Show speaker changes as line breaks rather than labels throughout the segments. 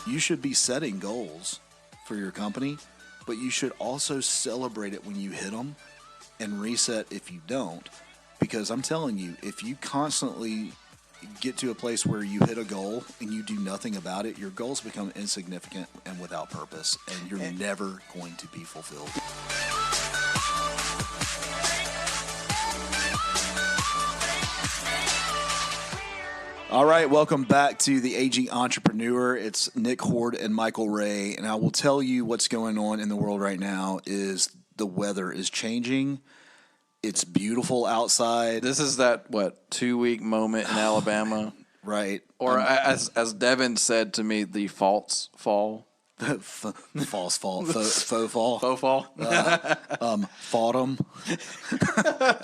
you should be setting goals for your company, but you should also celebrate it when you hit them and reset if you don't. Because I'm telling you, if you constantly get to a place where you hit a goal and you do nothing about it, your goals become insignificant and without purpose, and you're never going to be fulfilled. All right, welcome back to The Aging Entrepreneur. It's Nick Horde and Michael Ray, and I will tell you what's going on in the world right now is the weather is changing. It's beautiful outside.
This is that, 2-week moment in Alabama?
Right.
Or as Devin said to me, the false fall.
False fall. Faux fall.
Faux fall.
Fought 'em.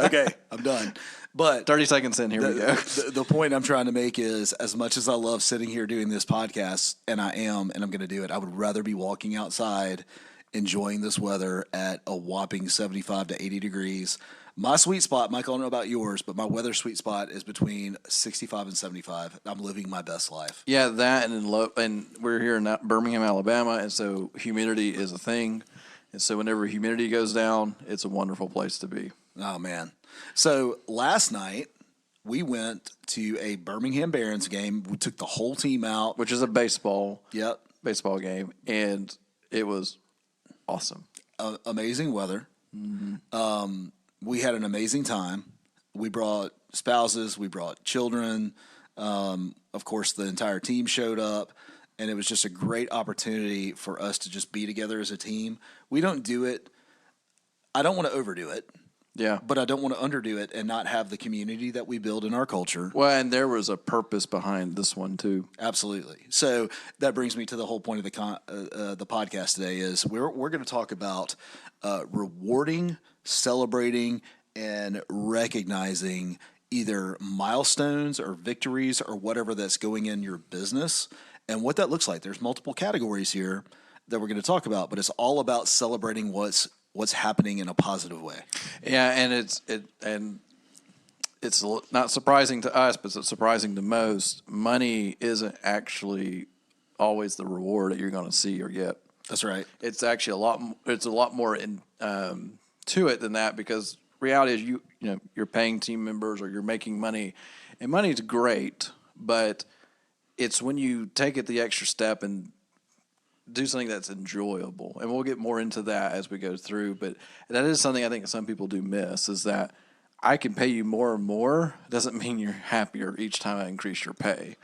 Okay, I'm done. But
30 seconds in, here we go.
The point I'm trying to make is, as much as I love sitting here doing this podcast, and I'm going to do it, I would rather be walking outside, enjoying this weather at a whopping 75 to 80 degrees. My sweet spot, Michael, I don't know about yours, but my weather sweet spot is between 65 and 75. I'm living my best life.
Yeah, that and we're here in Birmingham, Alabama, and so humidity is a thing. And so whenever humidity goes down, it's a wonderful place to be.
Oh, man. So last night, we went to a Birmingham Barons game. We took the whole team out.
Which is a baseball game, and it was awesome.
Amazing weather. Mm-hmm. We had an amazing time. We brought spouses. We brought children. Of course, the entire team showed up, and it was just a great opportunity for us to just be together as a team. We don't do it. I don't want to overdo it.
Yeah.
But I don't want to underdo it and not have the community that we build in our culture.
Well, and there was a purpose behind this one, too.
Absolutely. So that brings me to the whole point of the podcast today is we're going to talk about rewarding, celebrating, and recognizing either milestones or victories or whatever that's going in your business and what that looks like. There's multiple categories here that we're going to talk about, but it's all about celebrating what's happening in a positive way.
Yeah, and it's not surprising to us, but it's surprising to most. Money isn't actually always the reward that you're going to see or get.
That's right.
It's actually a lot more to it than that, because reality is you're paying team members or you're making money, and money is great, but it's when you take it the extra step and do something that's enjoyable. And we'll get more into that as we go through. But that is something I think some people do miss, is that I can pay you more and more doesn't mean you're happier each time I increase your pay.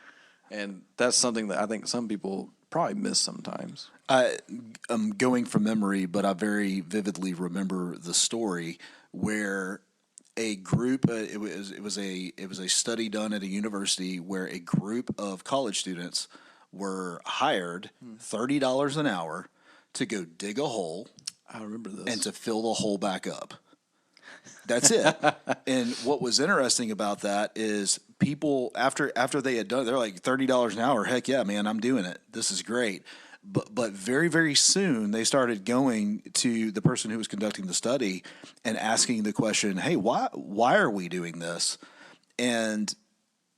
And that's something that I think some people probably miss sometimes.
I'm going from memory, but I very vividly remember the story where a group, it was a study done at a university where a group of college students were hired $30 an hour to go dig a hole.
I remember this.
And to fill the hole back up. That's it. And what was interesting about that is people, after they had done it, they're like, $30 an hour, heck yeah, man, I'm doing it. This is great. But very, very soon they started going to the person who was conducting the study and asking the question, hey, why are we doing this? And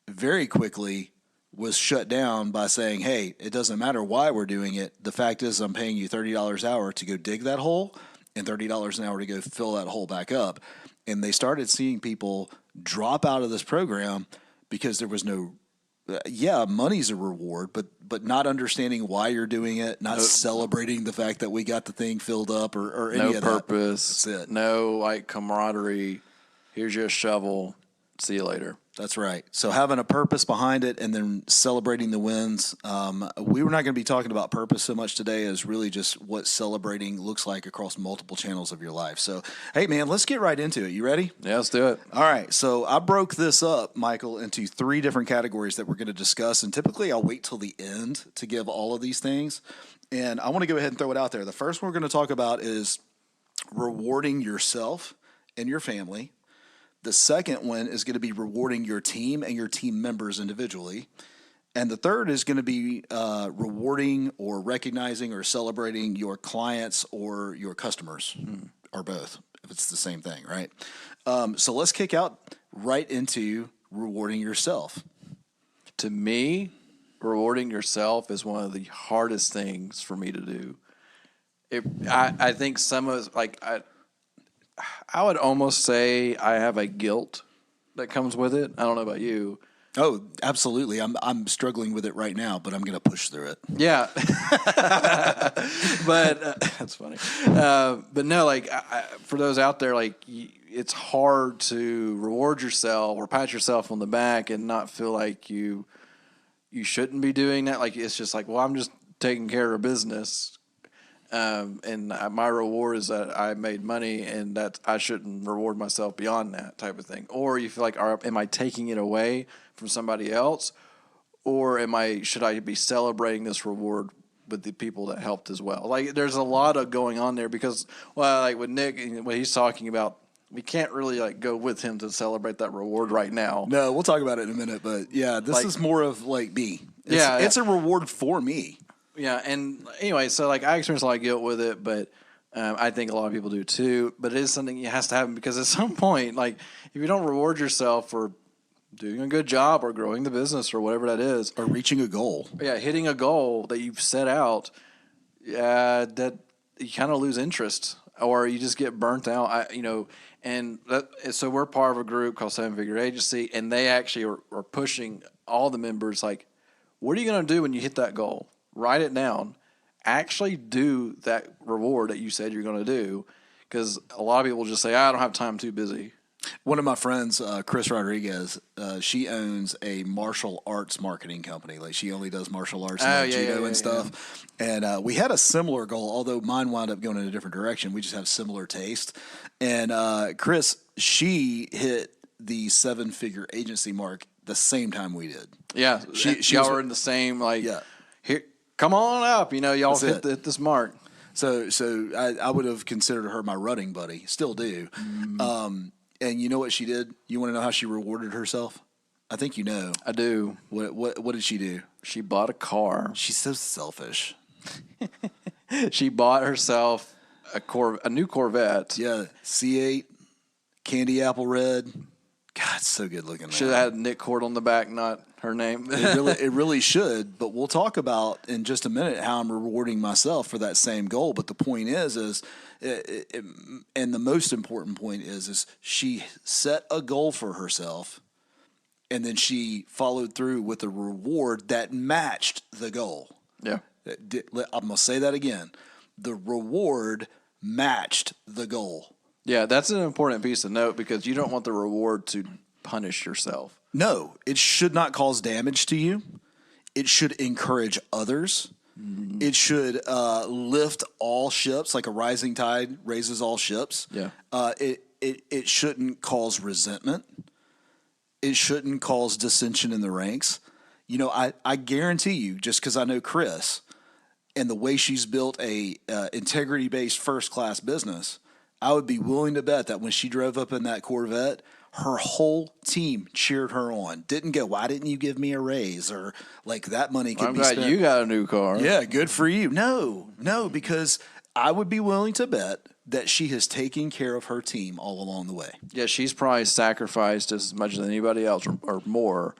very quickly was shut down by saying, hey, it doesn't matter why we're doing it. The fact is I'm paying you $30 an hour to go dig that hole and $30 an hour to go fill that hole back up. And they started seeing people drop out of this program because there was no, money's a reward, but not understanding why you're doing it, not celebrating the fact that we got the thing filled up or any of that.
No purpose.
That's it.
No camaraderie. Here's your shovel. See you later.
That's right. So having a purpose behind it and then celebrating the wins. We were not going to be talking about purpose so much today as really just what celebrating looks like across multiple channels of your life. So, hey, man, let's get right into it. You ready?
Yeah, let's do it.
All right. So I broke this up, Michael, into 3 different categories that we're going to discuss. And typically I'll wait till the end to give all of these things. And I want to go ahead and throw it out there. The first one we're going to talk about is rewarding yourself and your family. The second one is going to be rewarding your team and your team members individually. And the third is going to be rewarding or recognizing or celebrating your clients or your customers, or both, if it's the same thing, right? So let's kick out right into rewarding yourself.
To me, rewarding yourself is one of the hardest things for me to do. I think some of like I would almost say I have a guilt that comes with it. I don't know about you.
Oh, absolutely. I'm struggling with it right now, but I'm going to push through it.
Yeah, but that's funny. But no, like for those out there, like it's hard to reward yourself or pat yourself on the back and not feel like you shouldn't be doing that. Like it's just like, well, I'm just taking care of business. And my reward is that I made money, and that I shouldn't reward myself beyond that type of thing. Or you feel like, am I taking it away from somebody else, or should I be celebrating this reward with the people that helped as well? Like, there's a lot of going on there because, well, like with Nick, what he's talking about, we can't really like go with him to celebrate that reward right now.
No, we'll talk about it in a minute, but yeah, this is more of like me. It's a reward for me.
Yeah, and anyway, so like I experience a lot of guilt with it, but I think a lot of people do too. But it is something that has to happen because at some point, like if you don't reward yourself for doing a good job or growing the business or whatever that is,
or reaching a goal,
hitting a goal that you've set out, that you kind of lose interest or you just get burnt out. So we're part of a group called Seven Figure Agency, and they actually are pushing all the members like, what are you going to do when you hit that goal? Write it down. Actually do that reward that you said you're going to do, because a lot of people just say, I don't have time, I'm too busy.
One of my friends, Chris Rodriguez, she owns a martial arts marketing company. Like she only does martial arts and judo and stuff. Yeah. And we had a similar goal, although mine wound up going in a different direction. We just have similar taste. And Chris, she hit the 7-figure agency mark the same time we did.
Yeah, y'all were in the same here. Come on up, y'all hit this mark.
So I would have considered her my running buddy, still do. Mm-hmm. And you know what she did? You want to know how she rewarded herself? I think you know.
I do.
What did she do?
She bought a car.
She's so selfish.
She bought herself a new Corvette.
Yeah, C8, candy apple red. God, it's so good looking.
Should have had Nick Cord on the back, not her name.
It really should. But we'll talk about in just a minute how I'm rewarding myself for that same goal. But the point is and the most important point is she set a goal for herself, and then she followed through with a reward that matched the goal.
Yeah,
I'm gonna say that again. The reward matched the goal.
Yeah, that's an important piece to note because you don't want the reward to punish yourself.
No, it should not cause damage to you. It should encourage others. Mm-hmm. It should lift all ships, like a rising tide raises all ships.
Yeah.
It shouldn't cause resentment. It shouldn't cause dissension in the ranks. I guarantee you, just because I know Chris and the way she's built a integrity-based first-class business, I would be willing to bet that when she drove up in that Corvette, her whole team cheered her on. Didn't go, why didn't you give me a raise? Or like that money could be spent.
I'm glad you got a new car.
Yeah, good for you. No, because I would be willing to bet that she has taken care of her team all along the way.
Yeah, she's probably sacrificed as much as anybody else or more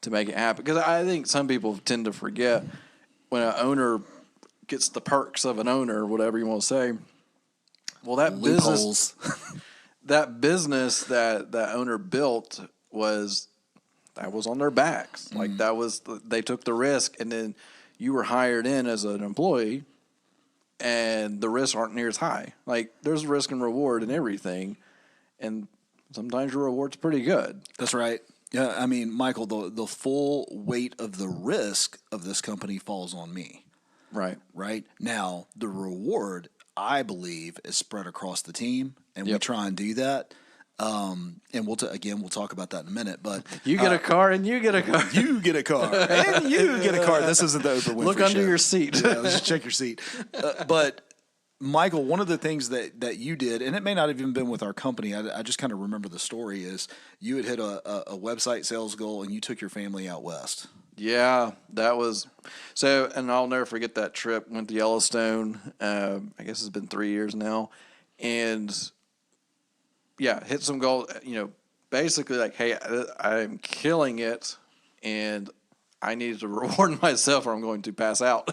to make it happen. Because I think some people tend to forget when an owner gets the perks of an owner, whatever you want to say. Well, that business that owner built was on their backs. Mm-hmm. Like they took the risk, and then you were hired in as an employee, and the risks aren't near as high. Like there's risk and reward in everything, and sometimes your reward's pretty good.
That's right. Yeah, I mean, Michael, the full weight of the risk of this company falls on me.
Right.
Right. Now, the reward, I believe, is spread across the team, and we try and do that. And we'll talk about that in a minute. But
you get a car, and you get a car.
You get a car, and you get a car. This isn't the Oprah Winfrey
Look under
show.
your seat.
Yeah, let's just check your seat. But Michael, one of the things that you did, and it may not have even been with our company, I just kind of remember the story, is you had hit a website sales goal, and you took your family out west.
Yeah, that was so, and I'll never forget that trip. Went to Yellowstone. I guess it's been 3 years now, and hit some goals. Basically like, hey, I'm killing it, and I need to reward myself or I'm going to pass out.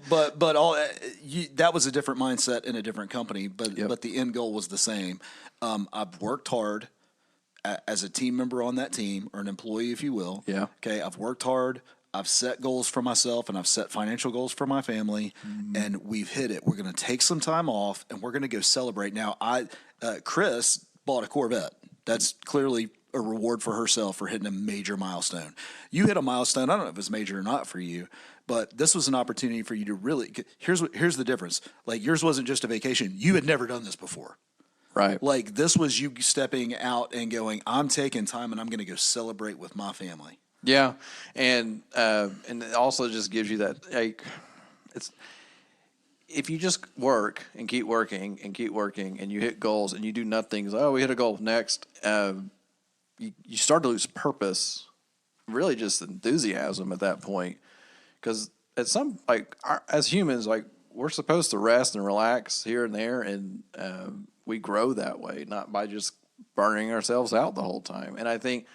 But that was a different mindset in a different company. But the end goal was the same. I've worked hard as a team member on that team, or an employee, if you will.
Yeah.
Okay. I've worked hard. I've set goals for myself, and I've set financial goals for my family, and we've hit it. We're going to take some time off, and we're going to go celebrate. Now, Chris bought a Corvette. That's clearly a reward for herself for hitting a major milestone. You hit a milestone. I don't know if it's major or not for you, but this was an opportunity for you to really. Here's the difference. Like, yours wasn't just a vacation. You had never done this before.
Right.
Like, this was you stepping out and going, I'm taking time and I'm going to go celebrate with my family.
Yeah, and it also just gives you that, like, it's, if you just work and keep working and keep working and you hit goals and you do nothing, oh, we hit a goal, next, you start to lose purpose, really just enthusiasm at that point, because at some, like, as humans, like, we're supposed to rest and relax here and there, and we grow that way, not by just burning ourselves out the whole time. And I think.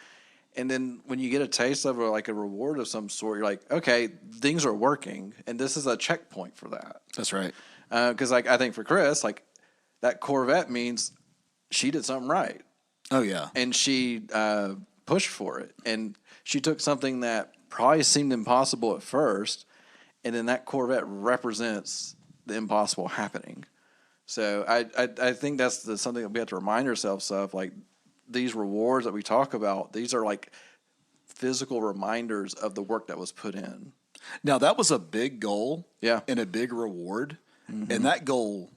And then when you get a taste of like a reward of some sort, you're like, okay, things are working, and this is a checkpoint for that.
That's right.
Because like I think for Chris, like that Corvette means she did something right.
Oh yeah.
And she pushed for it, and she took something that probably seemed impossible at first, and then that Corvette represents the impossible happening. So I think that's something that we have to remind ourselves of, like. These rewards that we talk about, these are like physical reminders of the work that was put in.
Now, that was a big goal,
Yeah.
and a big reward, and that goal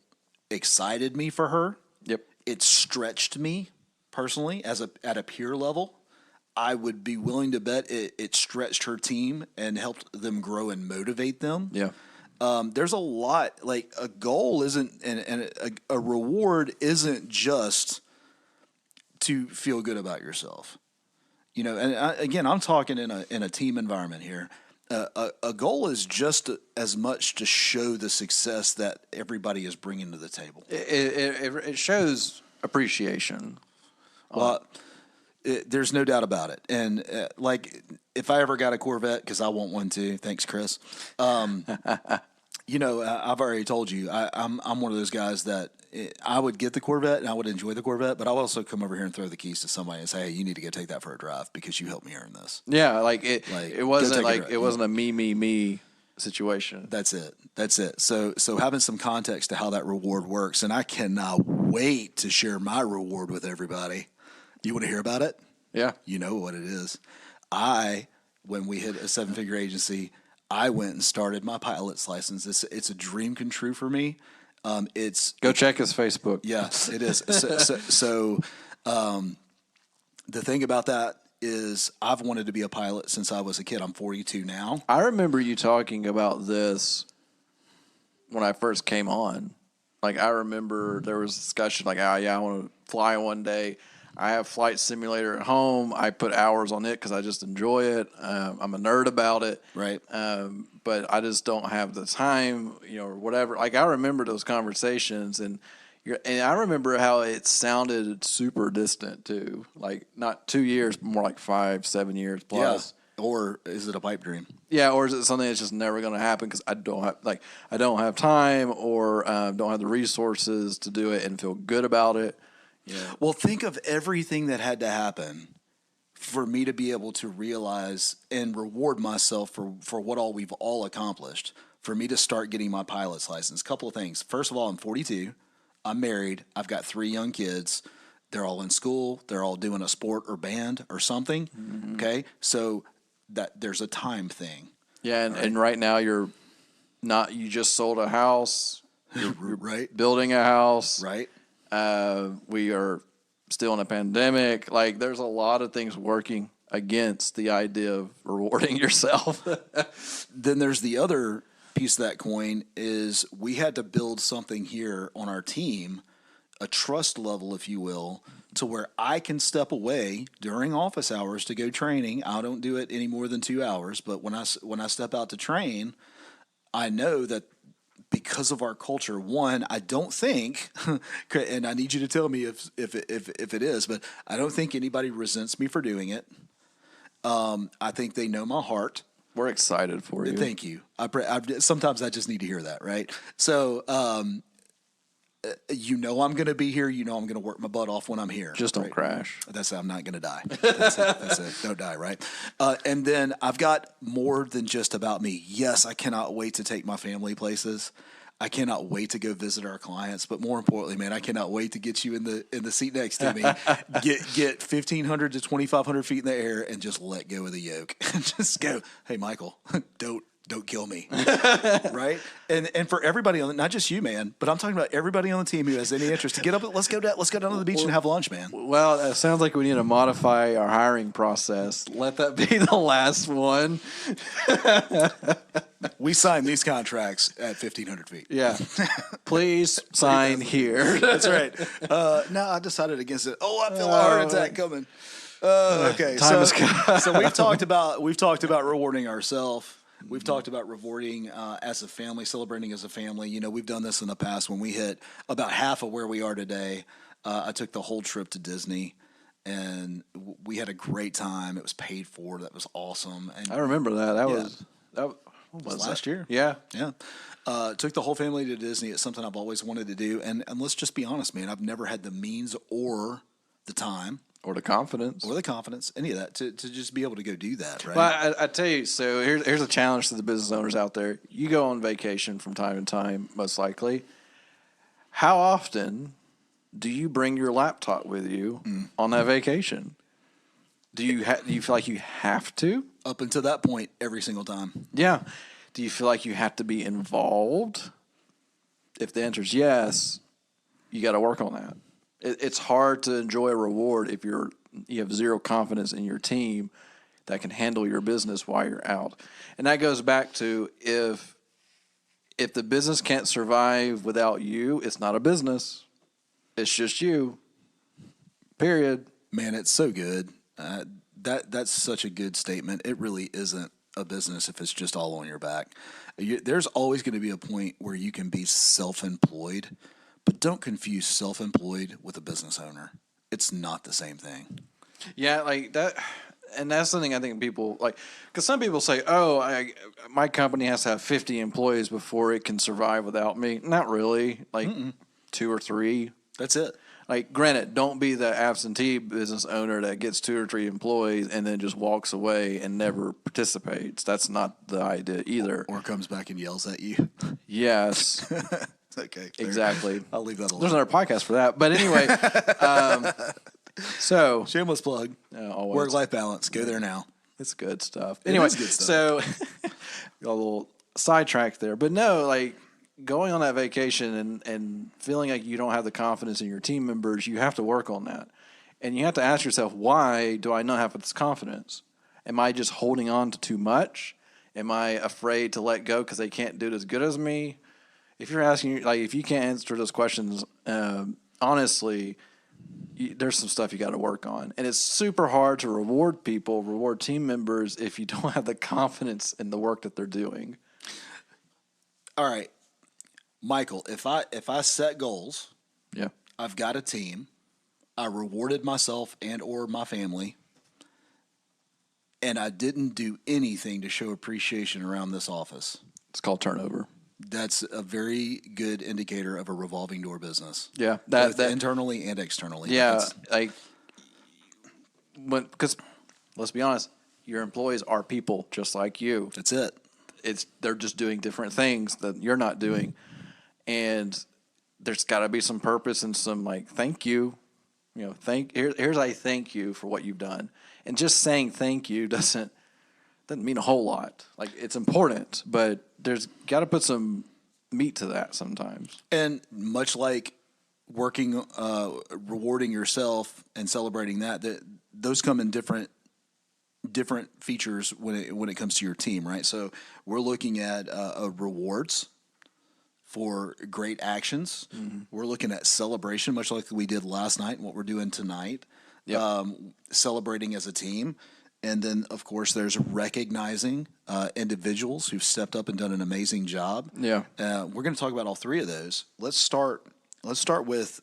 excited me for her.
Yep.
It stretched me personally at a peer level. I would be willing to bet it stretched her team and helped them grow and motivate them.
Yeah.
There's a lot, like, a goal isn't, and a reward isn't just to feel good about yourself, you know. And again, I'm talking in a team environment here. A goal is just as much to show the success that everybody is bringing to the table.
It shows appreciation.
Well, there's no doubt about it. And like, if I ever got a Corvette, because I want one too. Thanks, Chris. You know, I've already told you, I'm one of those guys that I would get the Corvette and I would enjoy the Corvette, but I'll also come over here and throw the keys to somebody and say, hey, you need to go take that for a drive because you helped me earn this.
Yeah, it wasn't like
it
wasn't a me situation.
That's it. So having some context to how that reward works, and I cannot wait to share my reward with everybody. You want to hear about it?
Yeah.
You know what it is. When we hit a 7-figure agency, I went and started my pilot's license. It's a dream come true for me.
Go check his Facebook.
Yes, it is. So the thing about that is I've wanted to be a pilot since I was a kid. I'm 42 now.
I remember you talking about this when I first came on. Like, I remember there was discussion like, oh, yeah, I want to fly one day. I have Flight Simulator at home. I put hours on it because I just enjoy it. I'm a nerd about it.
Right.
But I just don't have the time, or whatever. Like, I remember those conversations, and I remember how it sounded super distant too. Like, not 2 years, but more like 5, 7 years plus.
Yeah. Or is it a pipe dream?
Yeah, or is it something that's just never going to happen because I don't have time or don't have the resources to do it and feel good about it. Yeah.
Well, think of everything that had to happen for me to be able to realize and reward myself for what all we've all accomplished, for me to start getting my pilot's license. Couple of things. First of all, I'm 42. I'm married. I've got 3 young kids. They're all in school. They're all doing a sport or band or something. Mm-hmm. Okay. So that there's a time thing.
Yeah. And right now you just sold a house. You're
right.
Building a house.
Right.
We are still in a pandemic. Like, there's a lot of things working against the idea of rewarding yourself.
Then there's the other piece of that coin is we had to build something here on our team, a trust level, if you will, to where I can step away during office hours to go training. I don't do it any more than 2 hours, but when I step out to train, I know that because of our culture, one, I don't think, and I need you to tell me if it is, but I don't think anybody resents me for doing it. I think they know my heart.
We're excited for you.
Thank you. Sometimes I just need to hear that, right? So, I'm going to be here. I'm going to work my butt off when I'm here.
Just don't crash.
I'm not going to die. That's it. Don't die, right? And then I've got more than just about me. Yes, I cannot wait to take my family places. I cannot wait to go visit our clients. But more importantly, man, I cannot wait to get you in the seat next to me. get 1,500 to 2,500 feet in the air and just let go of the yoke and just go. Hey, Michael, don't kill me, right? And for everybody on, not just you, man, but I'm talking about everybody on the team who has any interest to get up. Let's go down to the beach and have lunch, man.
Well, it sounds like we need to modify our hiring process. Let that be the last one.
We sign these contracts at 1,500 feet.
Yeah, please sign here.
That's right. No, I decided against it. Oh, I feel a heart attack coming. Okay,
time is coming.
So we've talked about rewarding ourselves. We've talked about rewarding as a family, celebrating as a family. We've done this in the past when we hit about half of where we are today. I took the whole trip to Disney, and we had a great time. It was paid for. That was awesome. And
I remember that. That was
last year.
Yeah.
Yeah. Took the whole family to Disney. It's something I've always wanted to do. And let's just be honest, man, I've never had the means or the time.
Or the confidence.
Any of that, to just be able to go do that, right?
Well, I tell you, so here's a challenge to the business owners out there. You go on vacation from time to time, most likely. How often do you bring your laptop with you on that vacation? Do you feel like you have to?
Up until that point, every single time.
Yeah. Do you feel like you have to be involved? If the answer is yes, you got to work on that. It's hard to enjoy a reward if you have zero confidence in your team that can handle your business while you're out. And that goes back to if the business can't survive without you, it's not a business. It's just you. Period.
Man, it's so good. That's such a good statement. It really isn't a business if it's just all on your back. There's always going to be a point where you can be self-employed. But don't confuse self-employed with a business owner. It's not the same thing.
Yeah, like that, and that's something I think people like. Because some people say, "Oh, my company has to have 50 employees before it can survive without me." Not really. Like 2 or 3.
That's it.
Like, granted, don't be the absentee business owner that gets 2 or 3 employees and then just walks away and never participates. That's not the idea either.
Or comes back and yells at you.
Yes.
Okay. Fair.
Exactly.
I'll leave that alone.
There's another podcast for that. But anyway, so
shameless plug. Work-life balance. Go there now.
It's good stuff. Anyway,
good stuff.
So got a little sidetrack there. But no, like going on that vacation and feeling like you don't have the confidence in your team members, you have to work on that. And you have to ask yourself, why do I not have this confidence? Am I just holding on to too much? Am I afraid to let go because they can't do it as good as me? If you're asking, like, if you can't answer those questions, honestly, there's some stuff you got to work on. And it's super hard to reward team members, if you don't have the confidence in the work that they're doing.
All right, Michael, if I set goals,
yeah,
I've got a team, I rewarded myself and or my family, and I didn't do anything to show appreciation around this office.
It's called turnover.
That's a very good indicator of a revolving door business.
Yeah,
that internally and externally.
Yeah, because let's be honest, your employees are people just like you.
That's it.
They're just doing different things that you're not doing, and there's got to be some purpose and some thank you. Here's I thank you for what you've done, and just saying thank you doesn't mean a whole lot. Like, it's important, but there's got to put some meat to that sometimes.
And much like working, rewarding yourself and celebrating that those come in different features when it comes to your team, right? So we're looking at rewards for great actions. Mm-hmm. We're looking at celebration, much like we did last night and what we're doing tonight. Yep. Celebrating as a team. And then, of course, there's recognizing individuals who've stepped up and done an amazing job.
Yeah,
we're going to talk about all 3 of those. Let's start with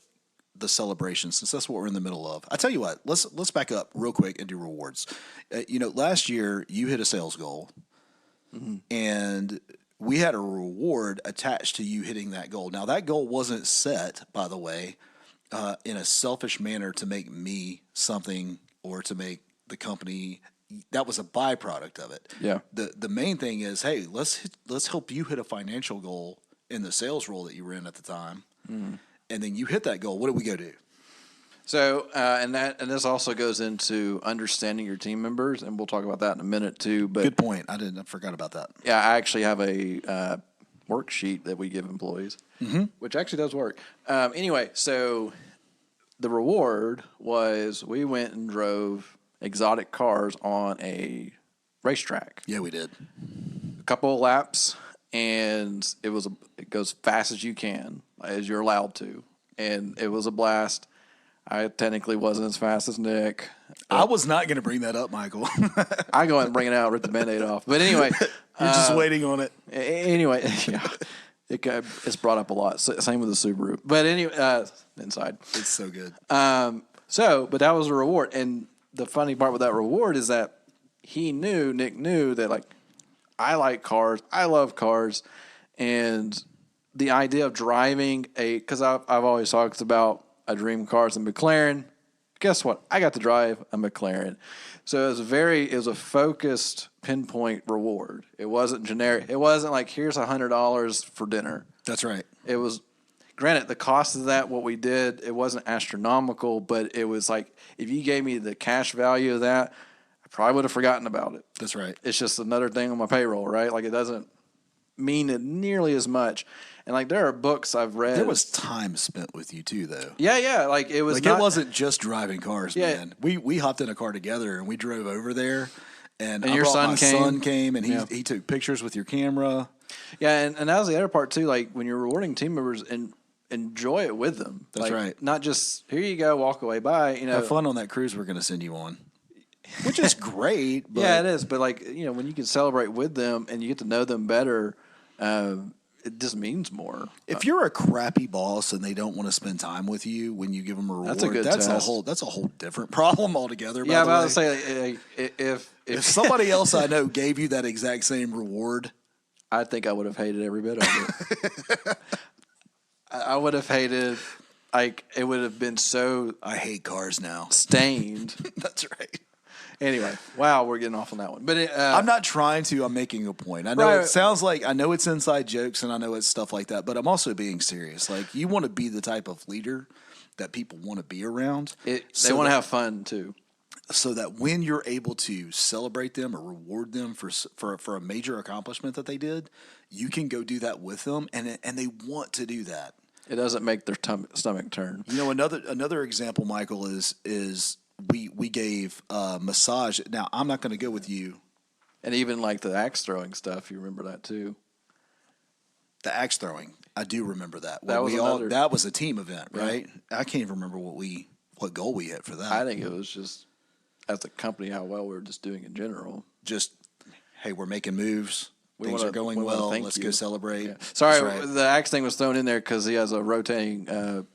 the celebration, since that's what we're in the middle of. I tell you what, let's back up real quick and do rewards. Last year you hit a sales goal, and we had a reward attached to you hitting that goal. Now that goal wasn't set, by the way, in a selfish manner to make me something or to make the company. That was a byproduct of it.
Yeah.
The main thing is, hey, let's help you hit a financial goal in the sales role that you were in at the time, and then you hit that goal. What do we go do?
So, and this also goes into understanding your team members, and we'll talk about that in a minute too. But
Good point. I forgot about that.
yeah, I actually have a worksheet that we give employees, which actually does work. Anyway, so the reward was we went and drove exotic cars on a racetrack.
Yeah, we did.
A couple of laps, and it goes fast as you can, as you're allowed to, and it was a blast. I technically wasn't as fast as Nick.
I was not going to bring that up, Michael.
I go ahead and bring it out, rip the Band-Aid off. But anyway,
You're just waiting on it.
Anyway, yeah, it's brought up a lot. Same with the Subaru. But anyway, inside.
It's so good.
But that was a reward, and the funny part with that reward is that Nick knew that, like, I like cars, I love cars, and the idea of driving because I've always talked about a dream car is a McLaren. Guess what? I got to drive a McLaren. So it was a focused pinpoint reward. It wasn't generic. It wasn't like, here's $100 for dinner.
That's right.
It was, granted, the cost of that, what we did, it wasn't astronomical, but it was like, if you gave me the cash value of that, I probably would have forgotten about it.
That's right.
It's just another thing on my payroll, right? Like, it doesn't mean it nearly as much. And like, there are books I've read.
There was time spent with you too, though.
Yeah. Like, it was
like, it wasn't just driving cars, man. We hopped in a car together and we drove over there. And
your son
came and he took pictures with your camera.
Yeah, and that was the other part too. Like, when you're rewarding team members, and enjoy it with them.
That's
like,
right.
Not just, here you go, walk away, bye.
Have fun on that cruise we're going to send you on. Which is great. But
yeah, it is. But like, when you can celebrate with them and you get to know them better, it just means more.
If you're a crappy boss and they don't want to spend time with you when you give them a reward,
that's
a whole different problem altogether.
Yeah, but I was say, if
somebody else I know gave you that exact same reward,
I think I would have hated every bit of it. I would have hated, like, it would have been so.
I hate cars now.
Stained.
That's right.
Anyway, wow, we're getting off on that one. But
I'm not trying to. I'm making a point. I know It sounds like, I know it's inside jokes and I know it's stuff like that, but I'm also being serious. Like, you want to be the type of leader that people want to be around.
They want to have fun too.
So that when you're able to celebrate them or reward them for a major accomplishment that they did, you can go do that with them, and they want to do that.
It doesn't make their stomach turn.
Another example, Michael, is we gave massage. Now, I'm not going to go with you.
And even like the axe throwing stuff, you remember that too.
The axe throwing, I do remember that.
That
was a team event, right? Yeah. I can't even remember what goal we hit for that.
I think it was just, as a company, how well we were just doing in general.
Just, hey, we're making moves. Things are going well. Let's go celebrate.
Yeah. Sorry, right. The axe thing was thrown in there because he has a rotating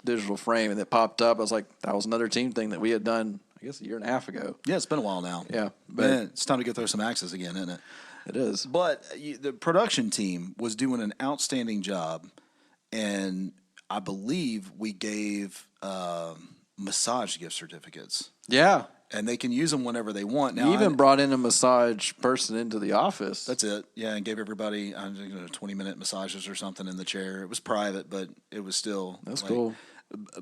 digital frame, and it popped up. I was like, that was another team thing that we had done, I guess, a year and a half ago.
Yeah, it's been a while now.
Yeah.
But man, it's time to go throw some axes again, isn't it?
It is.
But the production team was doing an outstanding job, and I believe we gave massage gift certificates.
Yeah.
And they can use them whenever they want. Now,
you even brought in a massage person into the office.
That's it. Yeah, and gave everybody 20-minute massages or something in the chair. It was private, but it was still.
That's cool.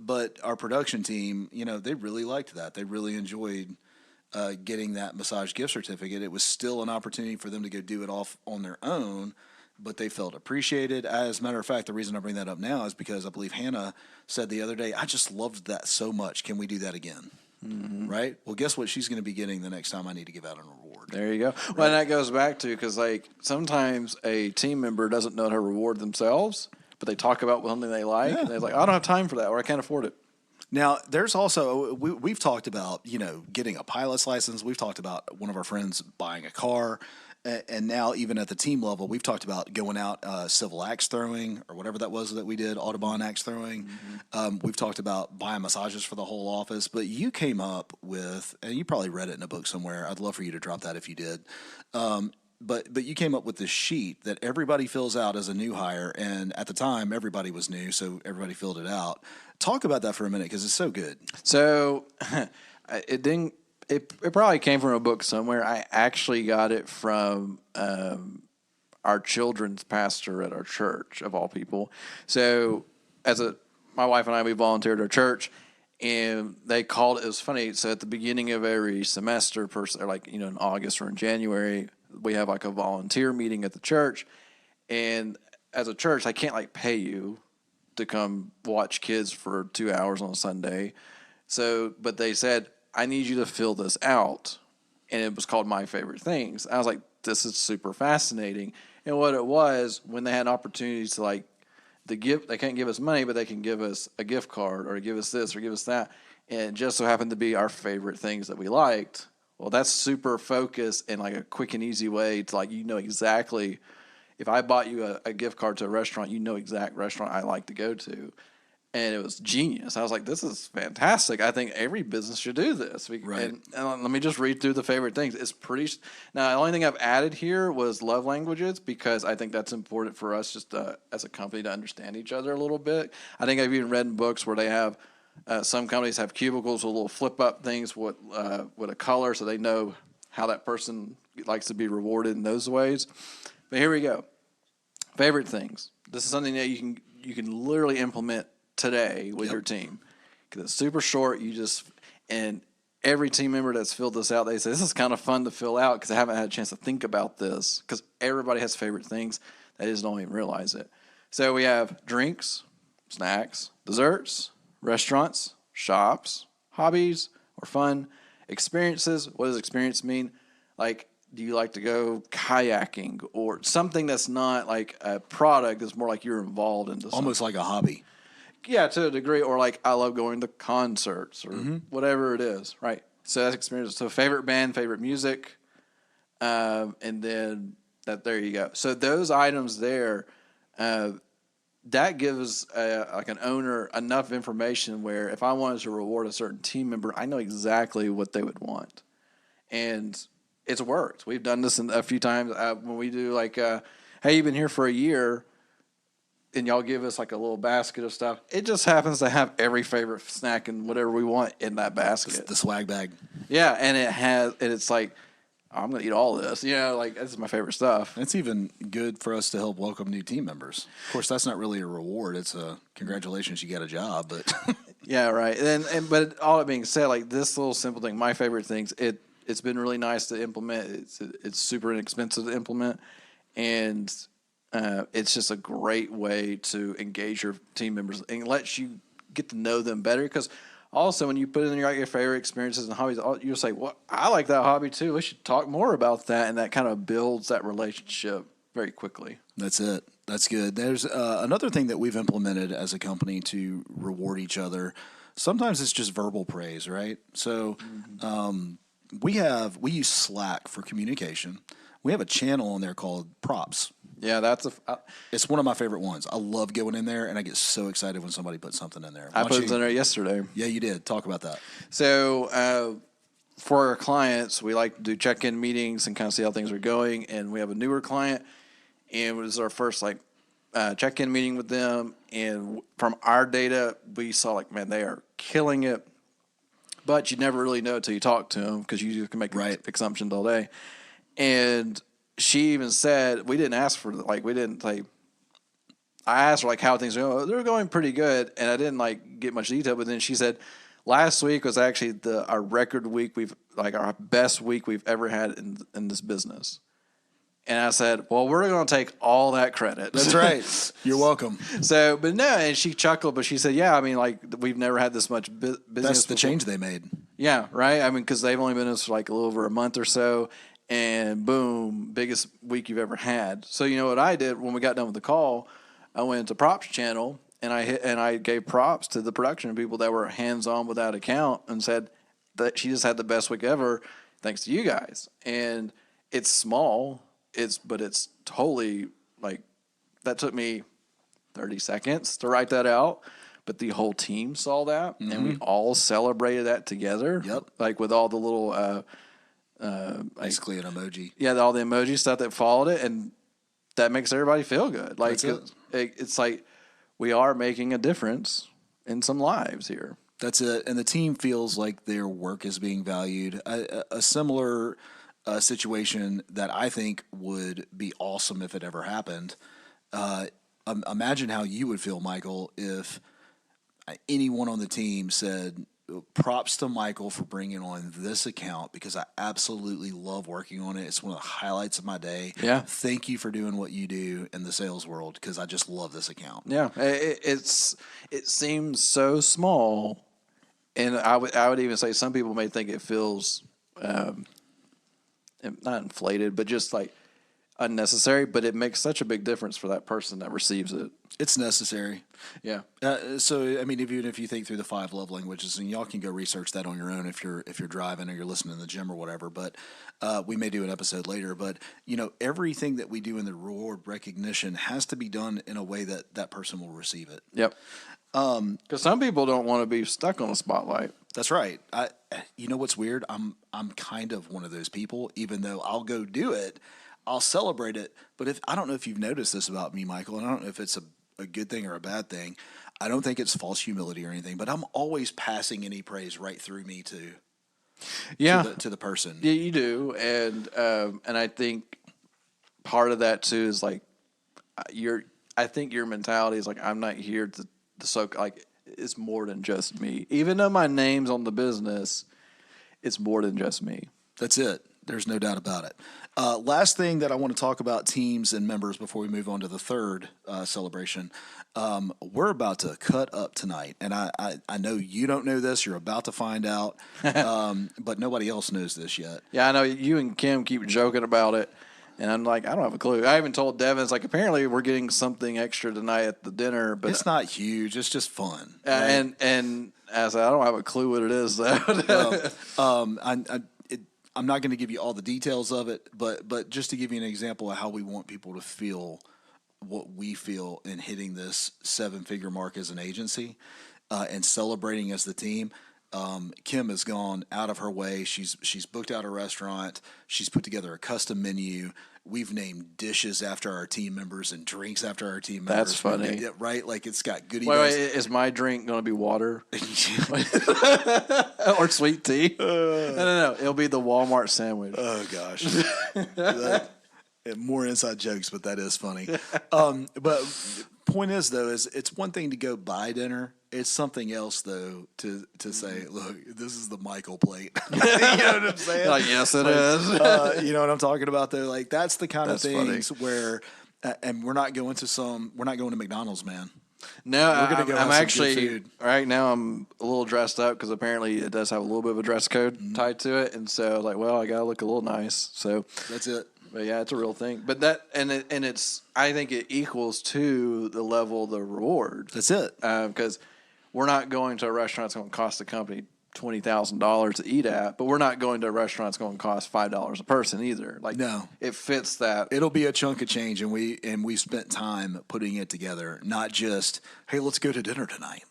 But our production team, they really liked that. They really enjoyed getting that massage gift certificate. It was still an opportunity for them to go do it off on their own, but they felt appreciated. As a matter of fact, the reason I bring that up now is because I believe Hannah said the other day, I just loved that so much. Can we do that again? Mm-hmm. Right? Well, guess what she's going to be getting the next time I need to give out an award.
There you go. Right? Well, and that goes back to, because like sometimes a team member doesn't know how to reward themselves, but they talk about something they like, and they're like, I don't have time for that, or I can't afford it.
Now, there's also, we've talked about, getting a pilot's license. We've talked about one of our friends buying a car. And now even at the team level, we've talked about going out civil axe throwing or whatever that was that we did, Audubon axe throwing. We've talked about buying massages for the whole office. But you came up with, and you probably read it in a book somewhere. I'd love for you to drop that if you did. But you came up with this sheet that everybody fills out as a new hire, and at the time everybody was new, so everybody filled it out. Talk about that for a minute because it's so good.
So it didn't. It probably came from a book somewhere. I actually got it from our children's pastor at our church, of all people. So my wife and I, we volunteered at our church, and they called it was funny. So at the beginning of every semester, or like in August or in January, we have like a volunteer meeting at the church. And as a church, I can't like pay you to come watch kids for 2 hours on a Sunday. So, but they said, I need you to fill this out. And it was called My Favorite Things. I was like, this is super fascinating. And what it was, when they had opportunities to like, they can't give us money, but they can give us a gift card or give us this or give us that. And it just so happened to be our favorite things that we liked. Well, that's super focused and like a quick and easy way to like, exactly, if I bought you a gift card to a restaurant, exact restaurant I like to go to. And it was genius. I was like, this is fantastic. I think every business should do this.
Right.
And let me just read through the favorite things. It's pretty. Now, the only thing I've added here was love languages because I think that's important for us just as a company to understand each other a little bit. I think I've even read in books where they have some companies have cubicles with little flip up things with a color so they know how that person likes to be rewarded in those ways. But here we go. Favorite things. This is something that you can literally implement today with your team because it's super short. And every team member that's filled this out, they say this is kind of fun to fill out because I haven't had a chance to think about this because everybody has favorite things. They just don't even realize it. So we have drinks, snacks, desserts, restaurants, shops, hobbies or fun, experiences. What does experience mean? Like, do you like to go kayaking or something that's not like a product, that's more like you're involved in
Almost like a hobby.
Yeah, to a degree, or like I love going to concerts or whatever it is, right? So that's experience. So favorite band, favorite music, and then there you go. So those items there, that gives like an owner enough information where if I wanted to reward a certain team member, I know exactly what they would want, and it's worked. We've done this a few times when we do like, hey, you've been here for a year. And y'all give us like a little basket of stuff. It just happens to have every favorite snack and whatever we want in that basket.
The swag bag.
Yeah, and it's like, I'm going to eat all this. Like this is my favorite stuff.
It's even good for us to help welcome new team members. Of course, that's not really a reward. It's a congratulations, you got a job. But
yeah, right. But all that being said, like this little simple thing, my favorite things, it's been really nice to implement. It's super inexpensive to implement, and it's just a great way to engage your team members and lets you get to know them better. Because also, when you put in your favorite experiences and hobbies, you'll say, well, I like that hobby too. We should talk more about that. And that kind of builds that relationship very quickly.
That's it. That's good. There's another thing that we've implemented as a company to reward each other. Sometimes it's just verbal praise, right? So we use Slack for communication. We have a channel on there called Props.
Yeah,
it's one of my favorite ones. I love going in there, and I get so excited when somebody puts something in there.
I put it in there yesterday.
Yeah, you did. Talk about that.
So for our clients, we like to do check-in meetings and kind of see how things are going. And we have a newer client, and it was our first check-in meeting with them. And from our data, we saw like, man, they are killing it. But you never really know until you talk to them because you can make assumptions all day. And she even said, we didn't ask for, I asked her, how things are going. They're going pretty good. And I didn't, get much detail. But then she said, last week was actually our record week. Our best week we've ever had in this business. And I said, well, we're going to take all that credit.
That's right. You're welcome.
So, but no, and she chuckled, but she said, yeah, we've never had this much business.
That's the change they made.
Yeah, right? because they've only been in this for a little over a month or so. And boom, biggest week you've ever had. So you know what I did when we got done with the call? I went into Props channel and I gave props to the production people that were hands-on with that account and said that she just had the best week ever thanks to you guys. And it's small, it's totally like that took me 30 seconds to write that out, but the whole team saw that and we all celebrated that together.
Yep.
Like with all the little
Basically an emoji.
yeah, all the emoji stuff that followed it, and that makes everybody feel good. Like
That's
it's like we are making a difference in some lives here.
That's it. And the team feels like their work is being valued. A similar situation that I think would be awesome if it ever happened. Imagine how you would feel, Michael, if anyone on the team said, props to Michael for bringing on this account because I absolutely love working on it. It's one of the highlights of my day.
Yeah.
Thank you for doing what you do in the sales world because I just love this account.
Yeah, it seems so small, and I would even say some people may think it feels not inflated, but just like unnecessary. But it makes such a big difference for that person that receives it.
It's necessary.
Yeah.
So I mean, even if you think through the 5 love languages, and y'all can go research that on your own if you're driving or you're listening in the gym or whatever. But we may do an episode later. But everything that we do in the reward recognition has to be done in a way that that person will receive it.
Yep. Because some people don't want to be stuck on the spotlight.
That's right. You know what's weird? I'm kind of one of those people. Even though I'll go do it, I'll celebrate it. But if I don't know if you've noticed this about me, Michael, and I don't know if it's a good thing or a bad thing. I don't think it's false humility or anything, but I'm always passing any praise right through me to the person.
Yeah, you do, and I think part of that too is like I think your mentality is like I'm not here to soak. Like it's more than just me. Even though my name's on the business, it's more than just me.
That's it. There's no doubt about it. Last thing that I want to talk about teams and members before we move on to the third celebration. We're about to cut up tonight, and I know you don't know this. You're about to find out, but nobody else knows this yet.
Yeah, I know you and Kim keep joking about it, and I'm like, I don't have a clue. I even told Devin, it's like apparently we're getting something extra tonight at the dinner, but
it's not huge. It's just fun. Right?
And as I don't have a clue what it is though.
I'm not going to give you all the details of it, but just to give you an example of how we want people to feel what we feel in hitting this 7-figure mark as an agency and celebrating as the team. Kim has gone out of her way. She's booked out a restaurant. She's put together a custom menu. We've named dishes after our team members and drinks after our team members.
That's funny.
Right? Like it's got goodies.
Wait, is my drink going to be water? Or sweet tea? No. It'll be the Walmart sandwich.
Oh, gosh. More inside jokes, but that is funny. But point is, though, is it's one thing to go buy dinner. It's something else, though, to say, look, this is the Michael plate. You know what I'm saying?
Like, yes, it is.
You know what I'm talking about, though? Like, that's the kind
That's
of things
funny.
where, and we're not going to McDonald's, man.
No,
We're gonna go have
I'm
some
actually
good food.
right now. I'm a little dressed up because apparently it does have a little bit of a dress code tied to it, and so like, well, I gotta look a little nice. So
That's it.
but yeah, it's a real thing. But that it's I think it equals to the level of the reward
That's it.
because we're not going to a restaurant that's going to cost the company $20,000 to eat at, but we're not going to a restaurant that's going to cost $5 a person either. Like
No.
it fits that.
It'll be a chunk of change, and we spent time putting it together, not just, hey, let's go to dinner tonight.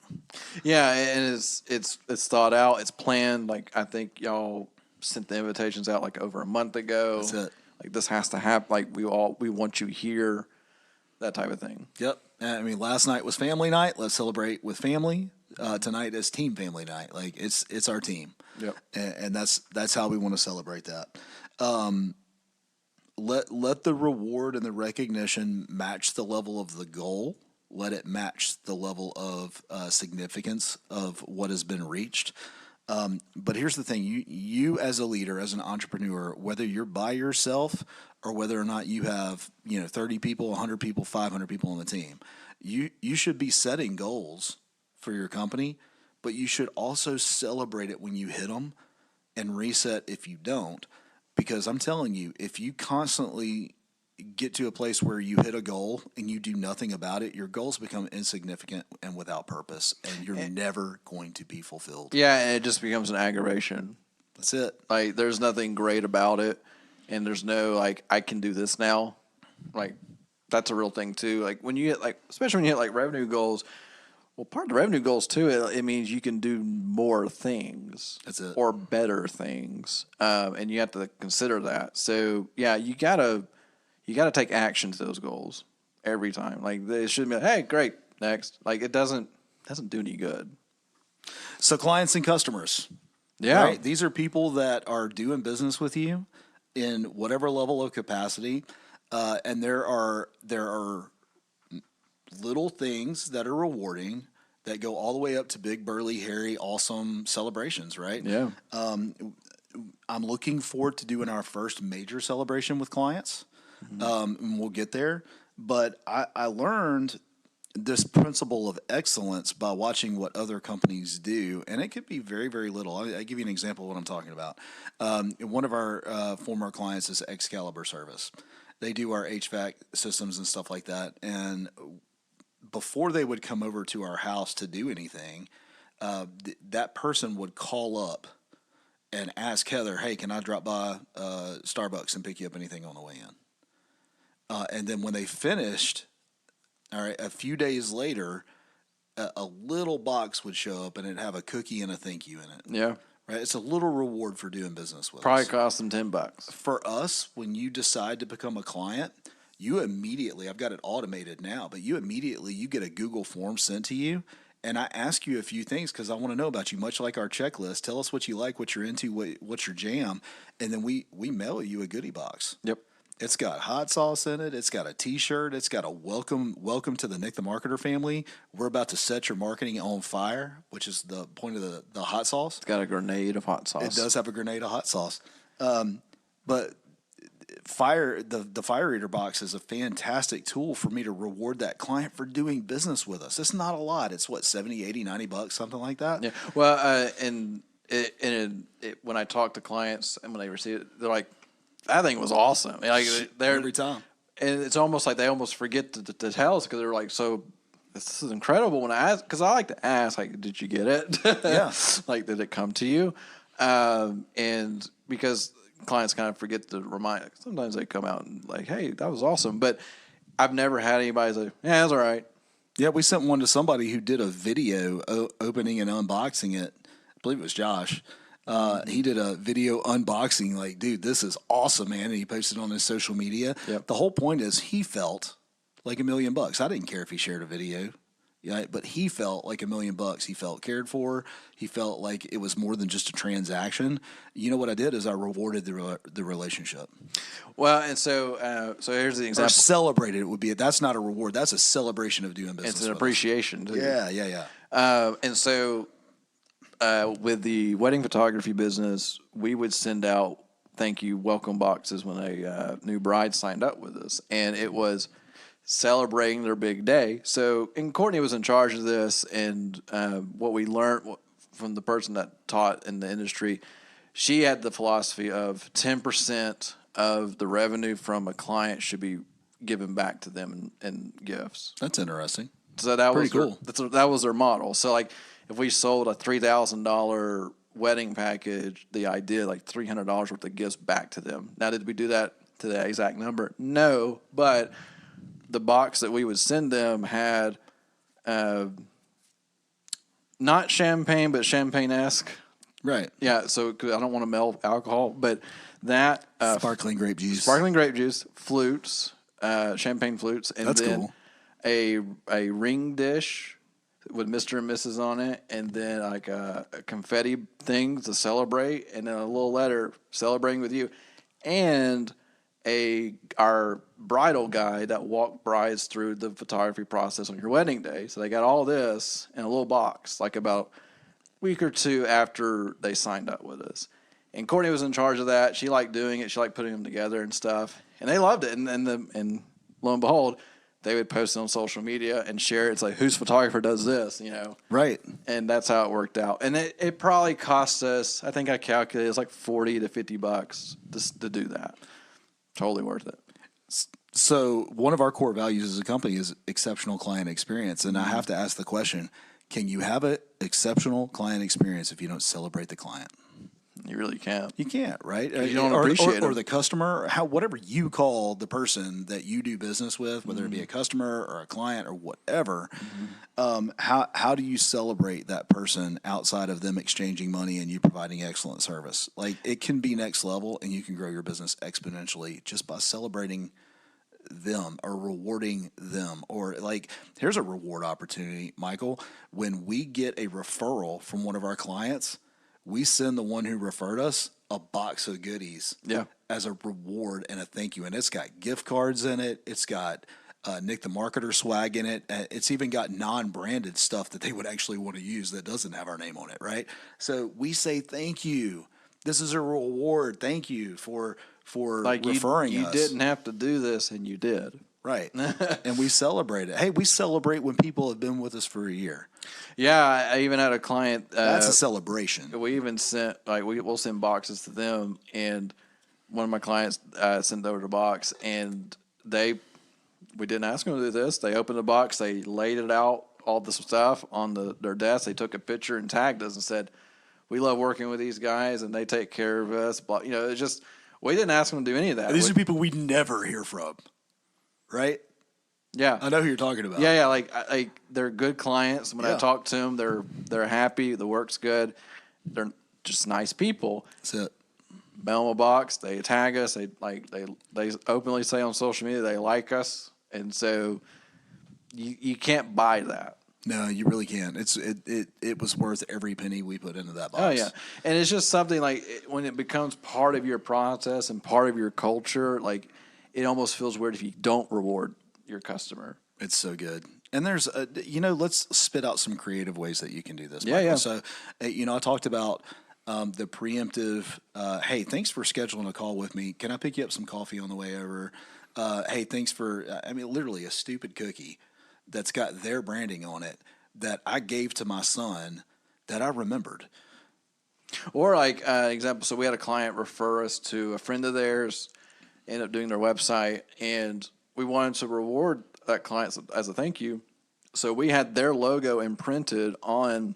Yeah, and it's thought out, it's planned. Like I think y'all sent the invitations out like over a month ago.
That's it.
Like this has to happen. Like we want you here, that type of thing.
Yep. I mean, last night was family night. Let's celebrate with family. Tonight is team family night. Like it's our team.
Yep.
And that's how we want to celebrate that. Let the reward and the recognition match the level of the goal. Let it match the level of significance of what has been reached. But here's the thing: you as a leader, as an entrepreneur, whether you're by yourself or whether or not you have 30 people, 100 people, 500 people on the team, you should be setting goals for your company, but you should also celebrate it when you hit them and reset if you don't. Because I'm telling you, if you constantly get to a place where you hit a goal and you do nothing about it, your goals become insignificant and without purpose, and you're never going to be fulfilled.
Yeah, and it just becomes an aggravation.
That's it.
Like there's nothing great about it. and there's no like I can do this now. Like that's a real thing too. Like when you hit like especially when you hit like revenue goals. Well, part of the revenue goals too, it means you can do more things.
That's it.
Or better things, and you have to consider that. So yeah, you gotta take action to those goals every time. Like they shouldn't be like, hey, great, next. Like it doesn't do any good.
So clients and customers.
Yeah,
Right? These are people that are doing business with you in whatever level of capacity, and there are little things that are rewarding that go all the way up to big, burly, hairy, awesome celebrations. Right?
yeah,
I'm looking forward to doing our first major celebration with clients, and we'll get there. But I learned this principle of excellence by watching what other companies do, and it could be very, very little. I give you an example of what I'm talking about. One of our former clients is Excalibur Service. They do our HVAC systems and stuff like that, and before they would come over to our house to do anything, that person would call up and ask Heather, "Hey, can I drop by Starbucks and pick you up anything on the way in?" And then when they finished, all right, a few days later, a little box would show up and it'd have a cookie and a thank you in it.
yeah.
Right? It's a little reward for doing business with
Probably
us.
cost them $10.
For us, when you decide to become a client, you immediately, I've got it automated now, but you get a Google form sent to you. And I ask you a few things because I want to know about you, much like our checklist. Tell us what you like, what you're into, what's your jam. And then we mail you a goodie box.
Yep.
It's got hot sauce in it. It's got a T-shirt. It's got a welcome to the Nick the Marketer family. We're about to set your marketing on fire, which is the point of the hot sauce.
It's got a grenade of hot sauce.
It does have a grenade of hot sauce. But the Fire Eater box is a fantastic tool for me to reward that client for doing business with us. It's not a lot. It's what, 70, 80, 90 bucks, something like that.
Yeah. Well, when I talk to clients and when they receive it, they're like, that thing was awesome. Like they're
Every time.
And it's almost like they almost forget to tell us because they're like, so this is incredible. When I ask, because I like to ask, like, did you get it?
Yeah.
Like, did it come to you? And because clients kind of forget to remind, sometimes they come out and like, hey, that was awesome. But I've never had anybody say, yeah, that's all right.
Yeah, we sent one to somebody who did a video opening and unboxing it. I believe it was Josh. He did a video unboxing, like, dude, this is awesome, man. And he posted on his social media.
Yep.
The whole point is he felt like $1 million. I didn't care if he shared a video, yeah, but he felt like $1 million. He felt cared for. He felt like it was more than just a transaction. You know what I did is I rewarded the relationship.
Well, and so here's the
Or
example.
celebrated it would be. That's not a reward. That's a celebration of doing business.
It's an
with us.
appreciation. Too.
Yeah.
And so with the wedding photography business, we would send out thank you welcome boxes when a new bride signed up with us. And it was celebrating their big day. So, and Courtney was in charge of this. And what we learned from the person that taught in the industry, she had the philosophy of 10% of the revenue from a client should be given back to them in gifts.
That's interesting.
So that
Pretty
was
cool.
that was their model. So like if we sold a $3,000 wedding package, the idea like $300 worth of gifts back to them. Now, did we do that to that exact number? No, but the box that we would send them had not champagne, but champagne-esque.
Right.
Yeah, so 'cause I don't want to melt alcohol, but that
Sparkling grape juice.
sparkling grape juice, flutes, champagne flutes, and
That's
then
cool.
a ring dish with Mr. and Mrs. on it, and then like a confetti thing to celebrate, and then a little letter celebrating with you, and our bridal guide that walked brides through the photography process on your wedding day. So they got all this in a little box, like about a week or two after they signed up with us. And Courtney was in charge of that. She liked doing it. She liked putting them together and stuff. And they loved it. And lo and behold, they would post it on social media and share it. It's like, whose photographer does this, you know?
Right.
And that's how it worked out. And it probably cost us, I think I calculated, it's like $40 to $50 to do that. Totally worth it.
So one of our core values as a company is exceptional client experience. And I have to ask the question, can you have an exceptional client experience if you don't celebrate the client?
You really can't.
You can't, right?
You don't
or,
appreciate
or
them.
the customer, whatever you call the person that you do business with, whether it be a
Mm-hmm.
customer or a client or whatever. How do you celebrate that person outside of them exchanging money and you providing excellent service? Like, it can be next level, and you can grow your business exponentially just by celebrating them or rewarding them. Or, like, here's a reward opportunity, Michael. When we get a referral from one of our clients, we send the one who referred us a box of goodies
Yeah.
as a reward and a thank you. And it's got gift cards in it. It's got Nick the Marketer swag in it. It's even got non-branded stuff that they would actually want to use that doesn't have our name on it, right? So we say thank you. This is a reward. Thank you for
Like
referring
you
us.
didn't have to do this, and you did.
Right. And we celebrate it. Hey, we celebrate when people have been with us for a year.
Yeah, I even had a client.
That's a celebration.
We even sent we'll send boxes to them, and one of my clients sent over the box, and we didn't ask them to do this. They opened the box, they laid it out, all the stuff on their desk. They took a picture and tagged us and said, "We love working with these guys, and they take care of us." But it's just we didn't ask them to do any of that.
These are people we never hear from, right?
Yeah,
I know who you're talking about.
Yeah, like they're good clients. When I
Yeah.
talk to them, they're happy. The work's good. They're just nice people.
That's it.
Mail them a box. They tag us. They openly say on social media they like us, and so you can't buy that.
No, you really can't. It was worth every penny we put into that box.
Oh yeah, and it's just something when it becomes part of your process and part of your culture, like it almost feels weird if you don't reward your customer.
It's so good. And there's, let's spit out some creative ways that you can do this.
Yeah,
Michael.
yeah.
So, I talked about the preemptive, hey, thanks for scheduling a call with me. Can I pick you up some coffee on the way over? Hey, thanks for, literally a stupid cookie that's got their branding on it that I gave to my son that I remembered.
Or example, so we had a client refer us to a friend of theirs, end up doing their website, and we wanted to reward that client as a thank you. So we had their logo imprinted on,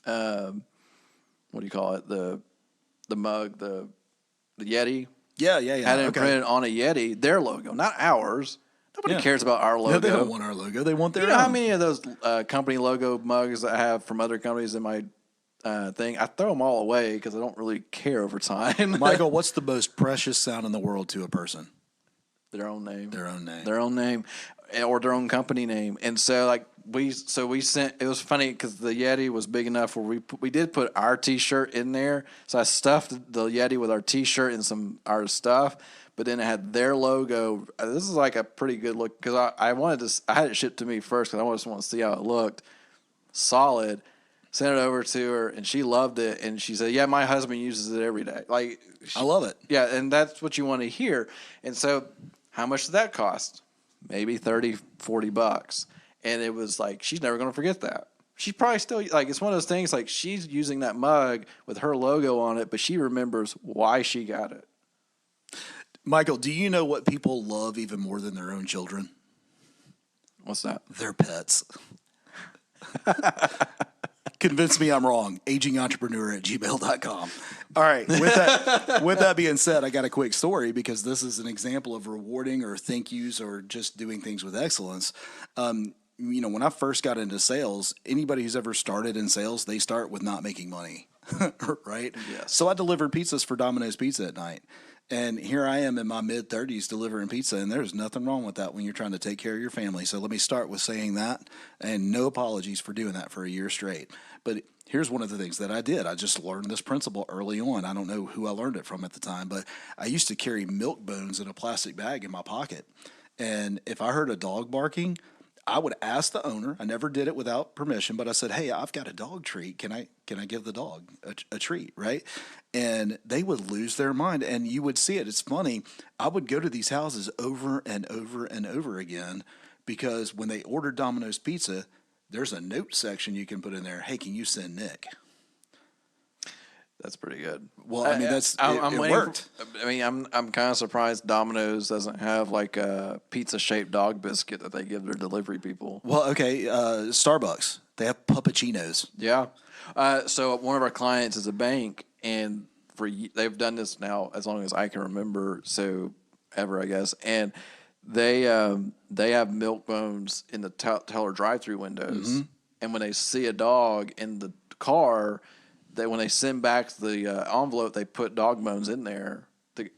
what do you call it? The mug, the Yeti.
Yeah.
Had it imprinted on a Yeti, their logo, not ours. Nobody
Yeah.
cares about our logo.
No, they don't want our logo. They want their
You know
own.
how many of those company logo mugs I have from other companies in my thing? I throw them all away because I don't really care over time.
Michael, what's the most precious sound in the world to a person?
Their own name.
Their own name.
Their own name, or their own company name. And so we sent. It was funny because the Yeti was big enough where we did put our T-shirt in there. So I stuffed the Yeti with our T-shirt and some our stuff. But then it had their logo. This is like a pretty good look because I had it shipped to me first because I just want to see how it looked. Solid. Sent it over to her and she loved it. And she said, "Yeah, my husband uses it every day."
I love it.
Yeah, and that's what you want to hear. And so, how much did that cost? Maybe $30-$40. And it was like she's never going to forget that. She's probably still it's one of those things she's using that mug with her logo on it, but she remembers why she got it.
Michael, do you know what people love even more than their own children?
What's that?
Their pets. Convince me I'm wrong. agingentrepreneur@gmail.com. All right. With that being said, I got a quick story because this is an example of rewarding or thank yous or just doing things with excellence. When I first got into sales, anybody who's ever started in sales, they start with not making money, right?
Yes.
So I delivered pizzas for Domino's Pizza at night. And here I am in my mid-30s delivering pizza, and there's nothing wrong with that when you're trying to take care of your family. So let me start with saying that, and no apologies for doing that for a year straight. But here's one of the things that I did. I just learned this principle early on. I don't know who I learned it from at the time, but I used to carry milk bones in a plastic bag in my pocket. And if I heard a dog barking, I would ask the owner. I never did it without permission, but I said, "Hey, I've got a dog treat. Can I give the dog a treat?" Right? And they would lose their mind, and you would see it. It's funny. I would go to these houses over and over and over again because when they ordered Domino's Pizza, there's a note section you can put in there. "Hey, can you send Nick?"
That's pretty good.
Well, I mean, it
waiting
worked.
I'm kind of surprised Domino's doesn't have a pizza-shaped dog biscuit that they give their delivery people.
Well, okay, Starbucks, they have puppuccinos.
Yeah. So one of our clients is a bank, and they've done this now as long as I can remember, so ever, I guess. And they have milk bones in the teller drive-through windows, and when they see a dog in the car, when they send back the envelope, they put dog bones in there,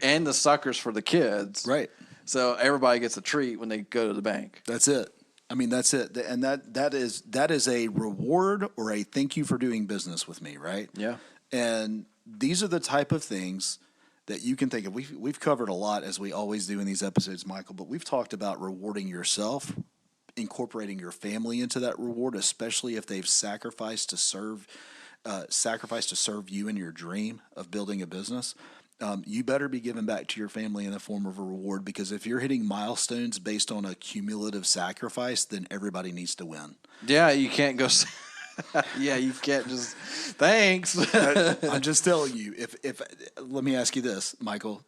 and the suckers for the kids.
Right.
So everybody gets a treat when they go to the bank.
That's it. I mean, that's it. And that is a reward or a thank you for doing business with me, right?
Yeah.
And these are the type of things that you can think of. We've covered a lot, as we always do in these episodes, Michael, but we've talked about rewarding yourself, incorporating your family into that reward, especially if they've sacrificed to serve you in your dream of building a business. You better be giving back to your family in the form of a reward, because if you're hitting milestones based on a cumulative sacrifice, then everybody needs to win.
Yeah, you can't go. Yeah, you can't just thanks.
I'm just telling you. If let me ask you this, Michael.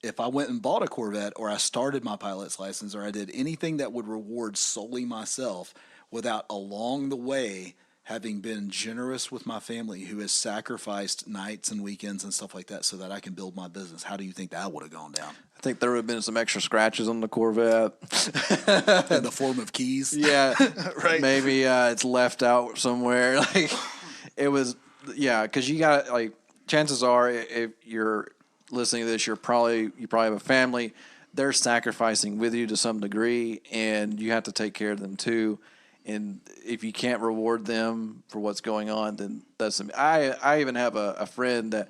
If I went and bought a Corvette, or I started my pilot's license, or I did anything that would reward solely myself without along the way having been generous with my family, who has sacrificed nights and weekends and stuff like that so that I can build my business, how do you think that would have gone down?
I think there would have been some extra scratches on the Corvette.
In the form of keys?
Yeah.
Right.
Maybe it's left out somewhere. Like, it was, yeah, because you got, like, chances are, if you're listening to this, you probably have a family. They're sacrificing with you to some degree, and you have to take care of them too. And if you can't reward them for what's going on, then that's. I even have a friend that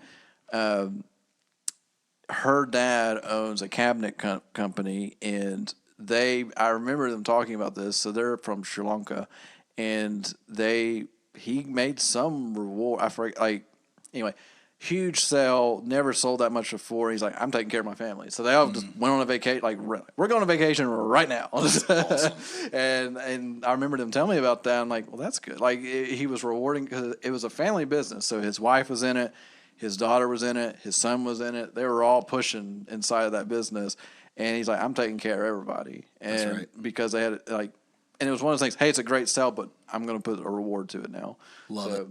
her dad owns a cabinet company, and I remember them talking about this. So they're from Sri Lanka, and he made some reward. I forget, like, anyway. Huge sale, never sold that much before. He's like, I'm taking care of my family. So they all just went on a vacation, like, we're going on vacation right now. Awesome. and I remember them telling me about that. I'm like, well, that's good. Like, he was rewarding, because it was a family business. So his wife was in it, his daughter was in it, his son was in it. They were all pushing inside of that business. And he's like, I'm taking care of everybody. And
that's right.
Because they had, like, and it was one of those things, hey, it's a great sell, but I'm going to put a reward to it now.
Love it.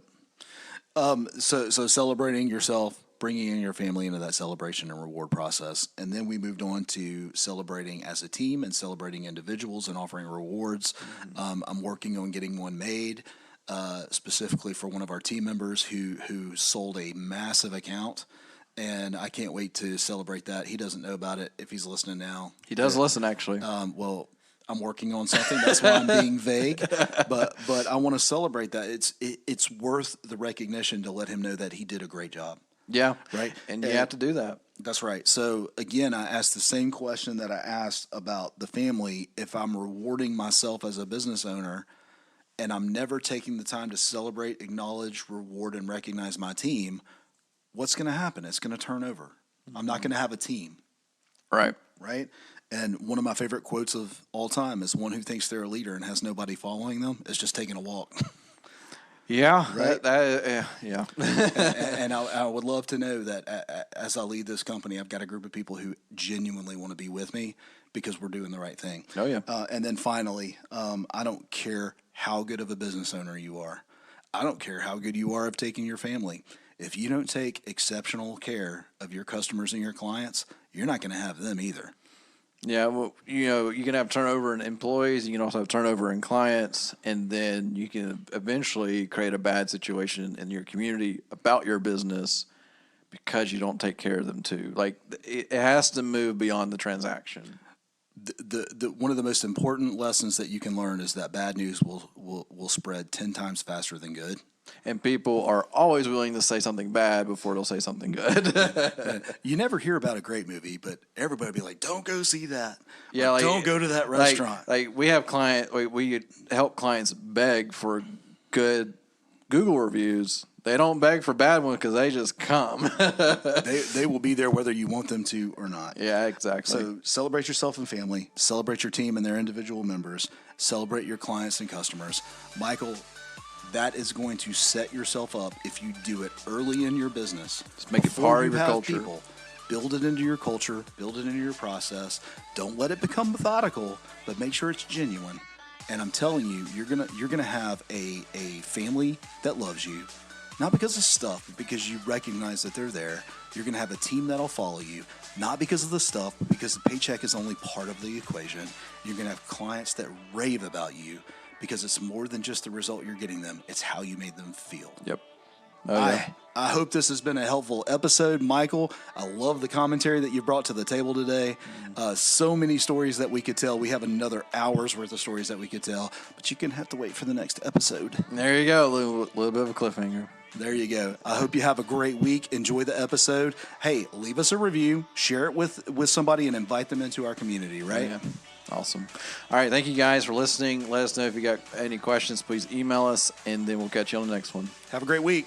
So celebrating yourself, bringing in your family into that celebration and reward process. And then we moved on to celebrating as a team and celebrating individuals and offering rewards. I'm working on getting one made, specifically for one of our team members who sold a massive account. And I can't wait to celebrate that. He doesn't know about it if he's listening now.
He does listen, actually.
Well, I'm working on something. That's why I'm being vague. But I want to celebrate that. It's worth the recognition to let him know that he did a great job.
Yeah.
Right.
And you have to do that.
That's right. So again, I asked the same question that I asked about the family. If I'm rewarding myself as a business owner and I'm never taking the time to celebrate, acknowledge, reward, and recognize my team, what's going to happen? It's going to turn over. I'm not going to have a team.
Right.
Right. And one of my favorite quotes of all time is, one who thinks they're a leader and has nobody following them is just taking a walk.
Yeah.
Right.
Yeah.
and I would love to know that as I lead this company, I've got a group of people who genuinely want to be with me because we're doing the right thing.
Oh, yeah.
And then finally, I don't care how good of a business owner you are. I don't care how good you are of taking your family. If you don't take exceptional care of your customers and your clients, you're not going to have them either.
Yeah, well, you can have turnover in employees. You can also have turnover in clients, and then you can eventually create a bad situation in your community about your business because you don't take care of them too. Like, it has to move beyond the transaction.
The one of the most important lessons that you can learn is that bad news will spread 10 times faster than good.
And people are always willing to say something bad before they'll say something good.
You never hear about a great movie, but everybody will be like, don't go see that.
Yeah,
like, don't go to that restaurant.
Like we have we help clients beg for good Google reviews. They don't beg for bad ones because they just come.
They will be there whether you want them to or not.
Yeah, exactly.
So celebrate yourself and family. Celebrate your team and their individual members. Celebrate your clients and customers. Michael, that is going to set yourself up if you do it early in your business.
Just make it part of your culture.
People, build it into your culture. Build it into your process. Don't let it become methodical, but make sure it's genuine. And I'm telling you, you're gonna have a family that loves you, Not because of stuff, but because you recognize that they're there. You're going to have a team that'll follow you, not because of the stuff, but because the paycheck is only part of the equation. You're going to have clients that rave about you because it's more than just the result you're getting them. It's how you made them feel.
Yep. Oh, yeah.
I hope this has been a helpful episode, Michael. I love the commentary that you brought to the table today. So many stories that we could tell. We have another hour's worth of stories that we could tell, but you can have to wait for the next episode.
There you go. A little bit of a cliffhanger.
There you go. I hope you have a great week. Enjoy the episode. Hey, leave us a review, share it with somebody, and invite them into our community, right?
Yeah. Awesome. All right. Thank you guys for listening. Let us know if you got any questions. Please email us, and then we'll catch you on the next one.
Have a great week.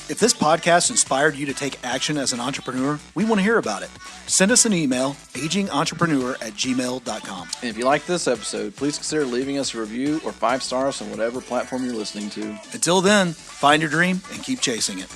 If this podcast inspired you to take action as an entrepreneur, we want to hear about it. Send us an email, agingentrepreneur@gmail.com.
And if you like this episode, please consider leaving us a review or 5 stars on whatever platform you're listening to.
Until then, find your dream and keep chasing it.